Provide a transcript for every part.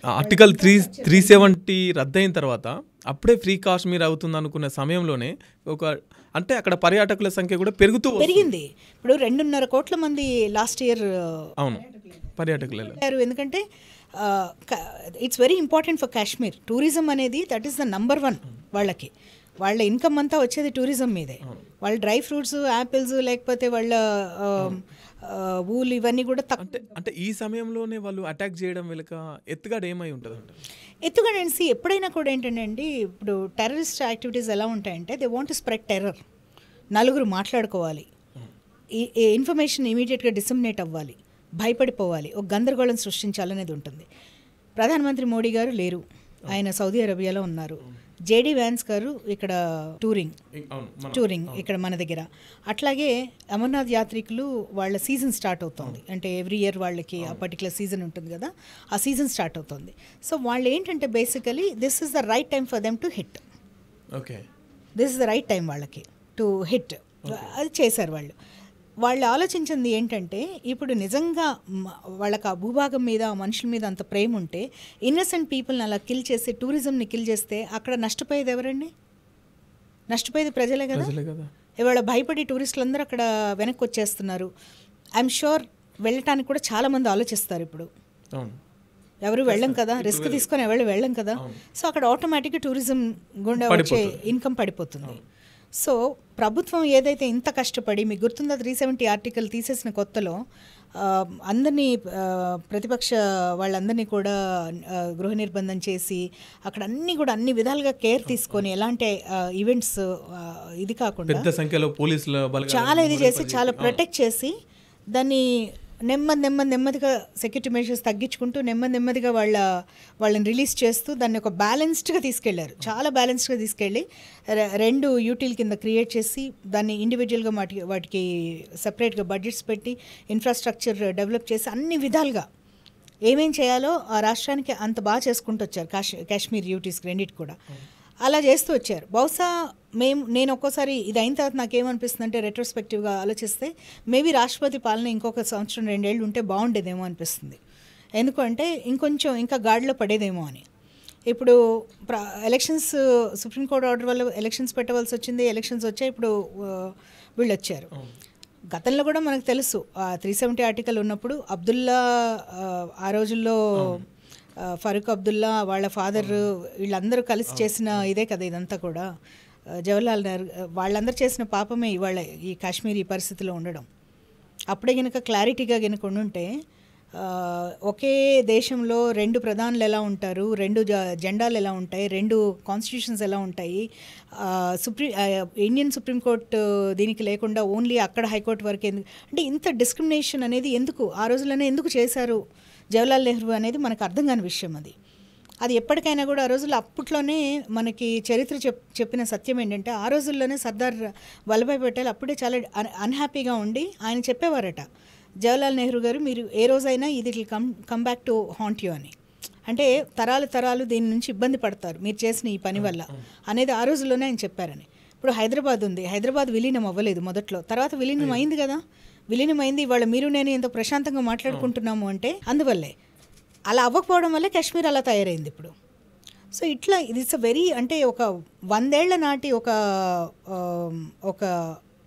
Article 370 రద్దయిన తర్వాత అప్పుడే free Kashmir అవుతుంది అనుకున్న సమయంలోనే ఒక అంటే అక్కడ పర్యాటకుల సంఖ్య కూడా పెరిగింది. ఇప్పుడు 2.5 కోట్ల మంది లాస్ట్ ఇయర్ అవును పర్యాటకులు. ఎందుకంటే it's very important for Kashmir. Tourism అనేది దట్ ఈస్ ద నంబర్ 1 వాళ్ళకి. వాళ్ళ ఇన్కమ్ అంతా వచ్చేది టూరిజం మీదే. వాళ్ళ డ్రై ఫ్రూట్స్, యాపిల్స్, లేకపోతే వాళ్ళ ఊలు ఇవన్నీ కూడా అంటే ఈ సమయంలోనే వాళ్ళు అటాక్ చేయడం వెనుక ఎత్తుగడ ఏమై ఉంటుంది అంటే ఎత్తుగడ అనేసి ఎప్పుడైనా కూడా ఏంటంటే ఇప్పుడు టెర్రరిస్ట్ యాక్టివిటీస్ ఎలా ఉంటాయంటే they want to spread terror. నలుగురు మాట్లాడుకోవాలి, ఈ ఇన్ఫర్మేషన్ ఇమీడియట్గా డిసమినేట్ అవ్వాలి, భయపడిపోవాలి, ఒక గందరగోళం సృష్టించాలనేది ఉంటుంది. ప్రధానమంత్రి మోడీ గారు లేరు, ఆయన సౌదీ అరేబియాలో ఉన్నారు. జేడీ వ్యాన్స్ గారు ఇక్కడ టూరింగ్ ఇక్కడ మన దగ్గర. అట్లాగే అమర్నాథ్ యాత్రికులు వాళ్ళ సీజన్ స్టార్ట్ అవుతుంది. అంటే ఎవ్రీ ఇయర్ వాళ్ళకి ఆ పర్టికులర్ సీజన్ ఉంటుంది కదా, ఆ సీజన్ స్టార్ట్ అవుతుంది. సో వాళ్ళు ఏంటంటే basically this is the right time for them to hit. Okay, this is the right time వాళ్ళకి టు హిట్. అది చేశారు వాళ్ళు. వాళ్ళు ఆలోచించింది ఏంటంటే ఇప్పుడు నిజంగా వాళ్ళకి ఆ భూభాగం మీద, ఆ మనుషుల మీద అంత ప్రేమ ఉంటే ఇన్నసెంట్ పీపుల్ని అలా కిల్ చేస్తే, టూరిజంని కిల్ చేస్తే అక్కడ నష్టపోయేది ఎవరండి? నష్టపోయేది ప్రజలే కదా. ఇవాళ భయపడి టూరిస్టులు అందరూ అక్కడ వెనక్కి వచ్చేస్తున్నారు. ఐఎమ్ షూర్ వెళ్ళటానికి కూడా చాలామంది ఆలోచిస్తారు. ఇప్పుడు ఎవరు వెళ్ళం కదా, రిస్క్ తీసుకొని ఎవరు వెళ్ళం కదా. సో అక్కడ ఆటోమేటిక్గా టూరిజం గుండా వచ్చే ఇన్కమ్ పడిపోతుంది. సో ప్రభుత్వం ఏదైతే ఇంత కష్టపడి, మీకు గుర్తుందా 370 ఆర్టికల్ తీసేసిన కొత్తలో అందరినీ ప్రతిపక్ష వాళ్ళందరినీ కూడా గృహ నిర్బంధం చేసి అక్కడ అన్ని విధాలుగా కేర్ తీసుకొని ఎలాంటి ఈవెంట్స్ ఇది కాకుండా పెద్ద సంఖ్యలో పోలీసులు చాలా ఇది చేసి చాలా ప్రొటెక్ట్ చేసి దాన్ని నెమ్మదిగా సెక్యూరిటీ మెజర్స్ తగ్గించుకుంటూ నెమ్మదిగా వాళ్ళని రిలీజ్ చేస్తూ దాన్ని ఒక బ్యాలెన్స్డ్గా తీసుకెళ్లారు. చాలా బ్యాలెన్స్డ్గా తీసుకెళ్ళి 2 యూటీల కింద క్రియేట్ చేసి దాన్ని ఇండివిజువల్గా వాటికి సపరేట్గా బడ్జెట్స్ పెట్టి ఇన్ఫ్రాస్ట్రక్చర్ డెవలప్ చేసి అన్ని విధాలుగా ఏమేం చేయాలో ఆ రాష్ట్రానికి అంత బాగా చేసుకుంటూ వచ్చారు. కాశ్మీర్ యూటీస్కి రెండింటి కూడా అలా చేస్తూ వచ్చారు. బహుశా నేను ఒక్కోసారి ఇది అయిన తర్వాత నాకేమనిపిస్తుంది అంటే రెట్రోస్పెక్టివ్గా ఆలోచిస్తే మేబీ రాష్ట్రపతి పాలన ఇంకొక 1-2 ఏళ్ళు ఉంటే బాగుండేదేమో అనిపిస్తుంది. ఎందుకంటే ఇంకా గాడిలో పడేదేమో అని. ఇప్పుడు ఎలక్షన్స్, సుప్రీంకోర్టు ఆర్డర్ వల్ల ఎలక్షన్స్ పెట్టవలసి వచ్చింది. ఎలక్షన్స్ వచ్చాయి, ఇప్పుడు వీళ్ళు వచ్చారు. గతంలో కూడా మనకు తెలుసు 370 ఆర్టికల్ ఉన్నప్పుడు అబ్దుల్లా ఆ రోజుల్లో ఫరూక్ అబ్దుల్లా వాళ్ళ ఫాదర్ వీళ్ళందరూ కలిసి చేసిన ఇదే కదా ఇదంతా కూడా. జవహర్లాల్ నెహ్రూ వాళ్ళందరూ చేసిన పాపమే ఇవాళ ఈ కాశ్మీర్ ఈ పరిస్థితిలో ఉండడం. అప్పుడే కనుక క్లారిటీగా కనుక ఉండుంటే ఒకే దేశంలో 2 ప్రధానులు ఎలా ఉంటారు, 2 జెండాలు ఎలా ఉంటాయి, 2 కాన్స్టిట్యూషన్స్ ఎలా ఉంటాయి, ఇండియన్ సుప్రీంకోర్టు దీనికి లేకుండా ఓన్లీ అక్కడ హైకోర్టు వరకు ఎందుకు, అంటే ఇంత డిస్క్రిమినేషన్ అనేది ఎందుకు ఆ రోజుల్లోనే ఎందుకు చేశారు జవహర్లాల్ నెహ్రూ అనేది మనకు అర్థం కాని విషయం. అది ఎప్పటికైనా కూడా ఆ రోజుల్లో అప్పట్లోనే మనకి చరిత్ర చెప్పిన సత్యం ఏంటంటే ఆ రోజుల్లోనే సర్దార్ వల్లభాయ్ పటేల్ అప్పుడే చాలా అన్హ్యాపీగా ఉండి ఆయన చెప్పేవారట, జవహర్లాల్ నెహ్రూ గారు మీరు ఏ రోజైనా ఇది come back to haunt you అని, అంటే తరాలు దీని నుంచి ఇబ్బంది పడతారు మీరు చేసిన ఈ పని వల్ల అనేది ఆ రోజుల్లోనే ఆయన చెప్పారని. ఇప్పుడు హైదరాబాద్ ఉంది, హైదరాబాద్ విలీనం అవ్వలేదు మొదట్లో, తర్వాత విలీనం అయింది కదా. విలీనమైంది, ఇవాళ మీరు నేను ఎంత ప్రశాంతంగా మాట్లాడుకుంటున్నాము అంటే అందువల్లే. అలా అవ్వకపోవడం వల్లే కాశ్మీర్ అలా తయారైంది ఇప్పుడు. సో ఇట్లా ఇట్స్ వెరీ అంటే ఒక 100 ఏళ్ల నాటి ఒక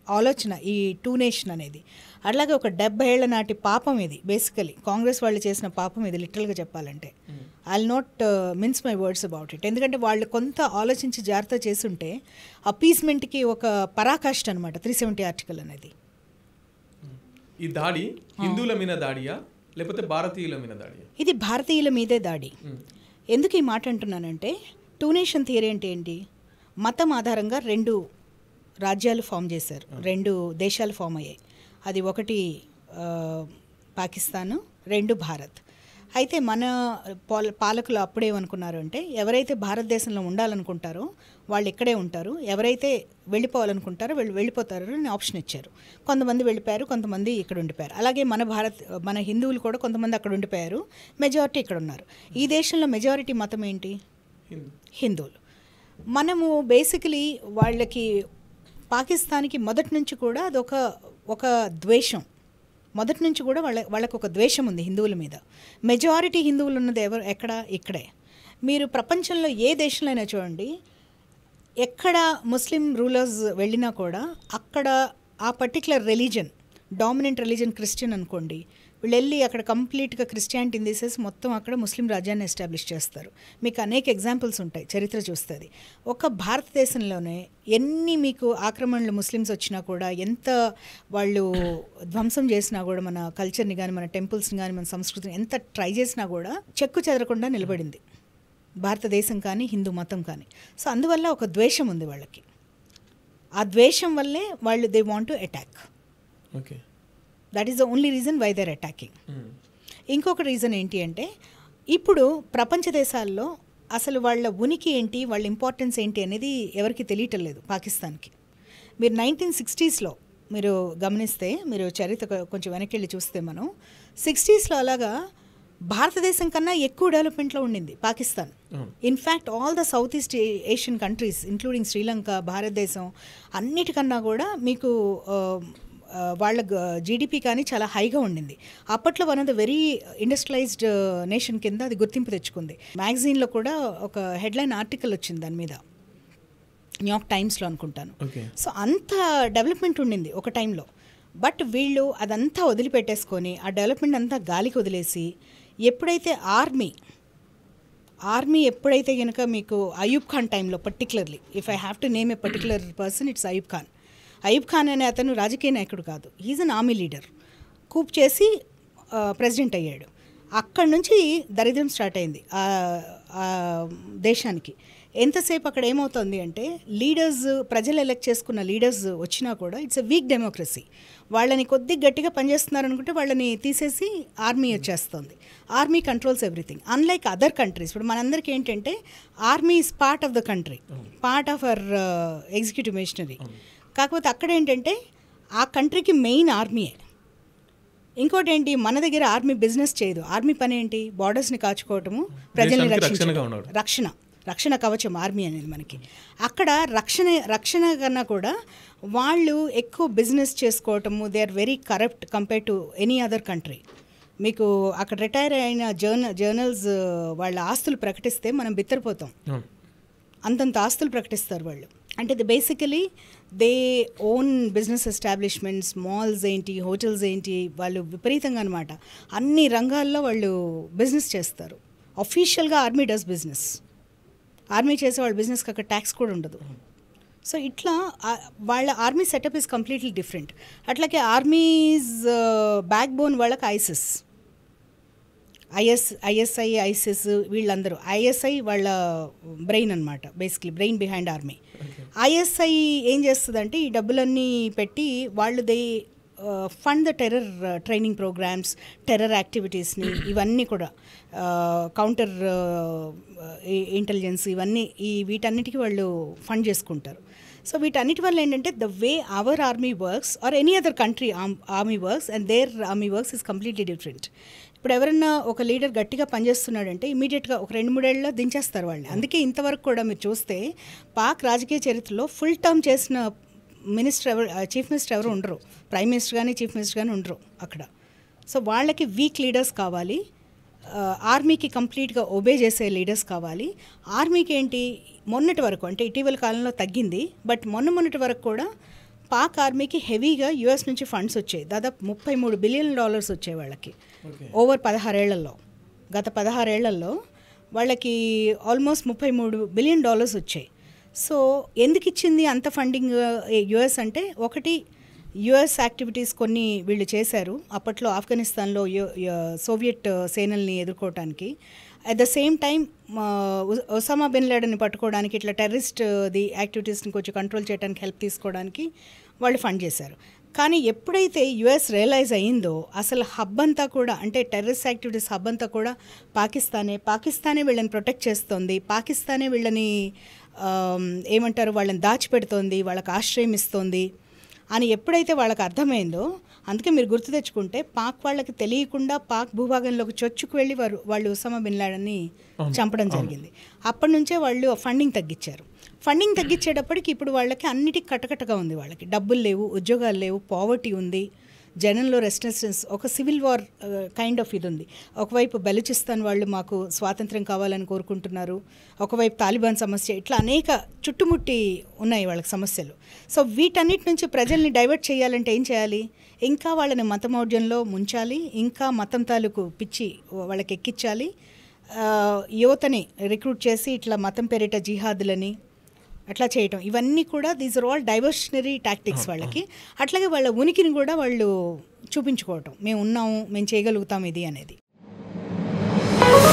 ఆలోచన ఈ 2 నేషన్ అనేది. అట్లాగే ఒక 70 ఏళ్ల నాటి పాపం ఇది. బేసికలీ కాంగ్రెస్ వాళ్ళు చేసిన పాపం ఇది లిటరల్గా చెప్పాలంటే. I will not mince my words about it. ఎందుకంటే వాళ్ళు కొంత ఆలోచించి జాగ్రత్త చేసుంటే అపీస్మెంట్కి ఒక పరాకాష్ట అనమాట 370 ఆర్టికల్ అనేది. ఈ దాడి హిందువుల మీద దాడియా లేకపోతే భారతీయుల మీద దాడియా? ఇది భారతీయుల మీదే దాడి. ఎందుకు ఈ మాట అంటున్నానంటే 2 నేషన్ థియరీ అంటే ఏంటి? మతం ఆధారంగా 2 రాజ్యాలు ఫామ్ చేశారు, 2 దేశాలు ఫామ్ అయ్యాయి. అది ఒకటి పాకిస్తాను, 2 భారత్. అయితే మన పాలకులు అప్పుడేమనుకున్నారు అంటే ఎవరైతే భారతదేశంలో ఉండాలనుకుంటారో వాళ్ళు ఇక్కడే ఉంటారు, ఎవరైతే వెళ్ళిపోవాలనుకుంటారో వెళ్ళిపోతారు అని ఆప్షన్ ఇచ్చారు. కొంతమంది వెళ్ళిపోయారు, కొంతమంది ఇక్కడ ఉండిపోయారు. అలాగే మన హిందువులు కూడా కొంతమంది అక్కడ ఉండిపోయారు, మెజారిటీ ఇక్కడ ఉన్నారు. ఈ దేశంలో మెజారిటీ మతం ఏంటి? హిందువులు. మనము బేసికలీ వాళ్ళకి పాకిస్తాన్కి మొదటి నుంచి కూడా అదొక ద్వేషం మొదటి నుంచి కూడా వాళ్ళకు ఒక ద్వేషం ఉంది హిందువుల మీద. మెజారిటీ హిందువులు ఉన్నది ఎక్కడ? ఇక్కడే. మీరు ప్రపంచంలో ఏ దేశంలో అయినా చూడండి, ఎక్కడ ముస్లిం రూలర్స్ వెళ్ళినా కూడా అక్కడ ఆ particular religion, dominant religion Christian అనుకోండి, వీళ్ళు వెళ్ళి అక్కడ కంప్లీట్గా క్రిస్టియానిటీని తీసేసి మొత్తం అక్కడ ముస్లిం రాజ్యాన్ని ఎస్టాబ్లిష్ చేస్తారు. మీకు అనేక ఎగ్జాంపుల్స్ ఉంటాయి, చరిత్ర చూస్తుంది. ఒక భారతదేశంలోనే ఎన్ని మీకు ఆక్రమణలు ముస్లిమ్స్ వచ్చినా కూడా, ఎంత వాళ్ళు ధ్వంసం చేసినా కూడా, మన కల్చర్ని కానీ, మన టెంపుల్స్ని కానీ, మన సంస్కృతిని ఎంత ట్రై చేసినా కూడా చెక్కు చెదరకుండా నిలబడింది భారతదేశం కానీ, హిందూ మతం కానీ. సో అందువల్ల ఒక ద్వేషం ఉంది వాళ్ళకి. ఆ ద్వేషం వల్లే వాళ్ళు they want to attack. Okay, that is the only reason why they're attacking. ఇంకొక రీజన్ ఏంటి అంటే, ఇప్పుడు ప్రపంచ దేశాల్లో అసలు వాళ్ళ ఉనికి ఏంటి, వాళ్ళ ఇంపార్టెన్స్ ఏంటి అనేది ఎవరికి తెలియటం లేదు పాకిస్తాన్కి. మీరు 1960s మీరు గమనిస్తే, మీరు చరిత్ర కొంచెం వెనక్కి వెళ్ళి చూస్తే, మనం 60s అలాగా భారతదేశం కన్నా ఎక్కువ డెవలప్మెంట్లో ఉండింది Pakistan. In fact all the south east Asian countries including Sri Lanka, భారతదేశం అన్నిటికన్నా కూడా మీకు వాళ్ళ జీడిపి కానీ చాలా హైగా ఉండింది. అప్పట్లో one of the very industrialised nation కింద అది గుర్తింపు తెచ్చుకుంది. మ్యాగజైన్లో కూడా ఒక హెడ్లైన్ ఆర్టికల్ వచ్చింది దాని మీద, న్యూయార్క్ టైమ్స్లో అనుకుంటాను. సో అంత డెవలప్మెంట్ ఉండింది ఒక టైంలో. బట్ వీళ్ళు అదంతా వదిలిపెట్టేసుకొని ఆ డెవలప్మెంట్ అంతా గాలికి వదిలేసి, ఎప్పుడైతే ఆర్మీ ఎప్పుడైతే కనుక మీకు అయూబ్ ఖాన్ టైంలో particularly, if I have to name A particular person, it's Ayub Khan. Ayub Khan అనే అతను రాజకీయ నాయకుడు కాదు, is an army leader. Koop చేసి ప్రెసిడెంట్ అయ్యాడు. అక్కడి నుంచి దరిద్రం స్టార్ట్ అయింది దేశానికి. ఎంతసేపు అక్కడ ఏమవుతుంది అంటే, లీడర్స్, ప్రజలు ఎలక్ట్ చేసుకున్న లీడర్స్ వచ్చినా కూడా ఇట్స్ ఎ వీక్ డెమోక్రసీ. వాళ్ళని కొద్దిగా గట్టిగా పనిచేస్తున్నారు అనుకుంటే వాళ్ళని తీసేసి ఆర్మీ వచ్చేస్తుంది. Army controls everything. Unlike other countries, ఇప్పుడు మనందరికీ ఏంటంటే army is part of the country, part of our executive machinery. కాకపోతే అక్కడ ఏంటంటే ఆ కంట్రీకి మెయిన్ ఆర్మీయే. ఇంకోటి ఏంటి, మన దగ్గర ఆర్మీ బిజినెస్ చేయదు. ఆర్మీ పని ఏంటి? బార్డర్స్ని కాచుకోవటము, ప్రజల్ని రక్షించడం, రక్షణ కవచం ఆర్మీ అనేది మనకి. అక్కడ రక్షణ కన్నా కూడా వాళ్ళు ఎక్కువ బిజినెస్ చేసుకోవటము, they are very corrupt compare to any other country. మీకు అక్కడ రిటైర్ అయిన జర్నల్స్ వాళ్ళ ఆస్తులు ప్రకటిస్తే మనం బిత్తరపోతాం. అంతంత ఆస్తులు ప్రకటిస్తారు వాళ్ళు. అంటే basically they own business establishments, malls ఏంటి, హోటల్స్ ఏంటి, వాళ్ళు విపరీతంగా అనమాట అన్ని రంగాల్లో వాళ్ళు బిజినెస్ చేస్తారు. అఫీషియల్గా ఆర్మీ డస్ బిజినెస్. ఆర్మీ చేసే వాళ్ళ బిజినెస్కి అక్కడ ట్యాక్స్ కూడా ఉండదు. సో ఇట్లా వాళ్ళ army setup is completely different. అట్లాగే ఆర్మీస్ బ్యాక్ బోన్ వాళ్ళకి ఐఎస్ఐ, ఐసిస్, వీళ్ళందరూ. ఐఎస్ఐ వాళ్ళ బ్రెయిన్ అనమాట, basically brain behind army. ISI ఏం చేస్తుందంటే ఈ డబ్బులన్నీ పెట్టి వాళ్ళు fund the terror training programs, terror యాక్టివిటీస్ని, ఇవన్నీ కూడా కౌంటర్ ఇంటెలిజెన్స్, ఇవన్నీ వీటన్నిటికీ వాళ్ళు ఫండ్ చేసుకుంటారు. సో వీటన్నిటి వల్ల ఏంటంటే the way hour army works or any other country army works and there army works is completely different. ఇప్పుడు ఎవరన్నా ఒక లీడర్ గట్టిగా పనిచేస్తున్నాడంటే ఇమీడియట్గా ఒక 2-3 ఏళ్ళలో దించేస్తారు వాళ్ళని. అందుకే ఇంతవరకు కూడా మీరు చూస్తే పాక్ రాజకీయ చరిత్రలో ఫుల్ టర్మ్ చేసిన చీఫ్ మినిస్టర్ ఎవరు ఉండరు. ప్రైమ్ మినిస్టర్ కానీ చీఫ్ మినిస్టర్ కానీ ఉండరు అక్కడ. సో వాళ్ళకి వీక్ లీడర్స్ కావాలి, ఆర్మీకి కంప్లీట్గా ఒబే చేసే లీడర్స్ కావాలి. ఆర్మీకి ఏంటి, మొన్నటి వరకు అంటే ఇటీవల కాలంలో తగ్గింది, బట్ మొన్నటి వరకు కూడా పాక్ ఆర్మీకి హెవీగా యుఎస్ నుంచి ఫండ్స్ వచ్చాయి. దాదాపు $33 బిలియన్ వచ్చాయి వాళ్ళకి ఓవర్ 16 ఏళ్లలో. గత 16 ఏళ్లలో వాళ్ళకి ఆల్మోస్ట్ $33 బిలియన్ వచ్చాయి. సో ఎందుకు ఇచ్చింది అంత ఫండింగ్ యుఎస్ అంటే, ఒకటి యుఎస్ యాక్టివిటీస్ కొన్ని వీళ్ళు చేశారు అప్పట్లో ఆఫ్ఘనిస్తాన్లో సోవియట్ సేనల్ని ఎదుర్కోవటానికి. At the same time Osama bin లాడెన్ని పట్టుకోవడానికి, ఇట్లా టెర్రరిస్ట్ యాక్టివిటీస్ని కొంచెం కంట్రోల్ చేయడానికి హెల్ప్ తీసుకోవడానికి వాళ్ళు ఫండ్ చేశారు. కానీ ఎప్పుడైతే యుఎస్ రియలైజ్ అయ్యిందో అసలు హబ్ అంతా కూడా, అంటే టెర్రరిస్ట్ యాక్టివిటీస్ హబ్ అంతా కూడా పాకిస్తానే వీళ్ళని ప్రొటెక్ట్ చేస్తోంది, పాకిస్తానే వీళ్ళని ఏమంటారు వాళ్ళని దాచిపెడుతోంది, వాళ్ళకి ఆశ్రయం ఇస్తోంది అని ఎప్పుడైతే వాళ్ళకి అర్థమైందో, అందుకే మీరు గుర్తు తెచ్చుకుంటే పాక్ వాళ్ళకి తెలియకుండా పాక్ భూభాగంలోకి చొచ్చుకు వెళ్ళి వాళ్ళు ఒసామా బిన్ లాడెన్ని చంపడం జరిగింది. అప్పటి నుంచే వాళ్ళు ఫండింగ్ తగ్గించారు. ఫండింగ్ తగ్గించేటప్పటికి ఇప్పుడు వాళ్ళకి అన్నిటికీ కటకటగా ఉంది. వాళ్ళకి డబ్బులు లేవు, ఉద్యోగాలు లేవు, పావర్టీ ఉంది. జనంలో రెసిస్టెన్స్, ఒక సివిల్ వార్ కైండ్ ఆఫ్ ఇది ఉంది. ఒకవైపు బెలూచిస్తాన్ వాళ్ళు మాకు స్వాతంత్రం కావాలని కోరుకుంటున్నారు, ఒకవైపు తాలిబాన్ సమస్య, ఇట్లా అనేక చుట్టుముట్టి ఉన్నాయి వాళ్ళకి సమస్యలు. సో వీటన్నిటి నుంచి ప్రజల్ని డైవర్ట్ చేయాలంటే ఏం చేయాలి? ఇంకా వాళ్ళని మతమౌఢ్యంలో ముంచాలి, ఇంకా మతం తాలూకు పిచ్చి వాళ్ళకి ఎక్కించాలి, యువతని రిక్రూట్ చేసి ఇట్లా మతం పేరిట జిహాదులని అట్లా చేయటం. ఇవన్నీ కూడా these are all diversionary tactics వాళ్ళకి. అట్లాగే వాళ్ళ ఉనికిని కూడా వాళ్ళు చూపించుకోవటం, మేము ఉన్నాము, మేము చేయగలుగుతాం ఇది అనేది.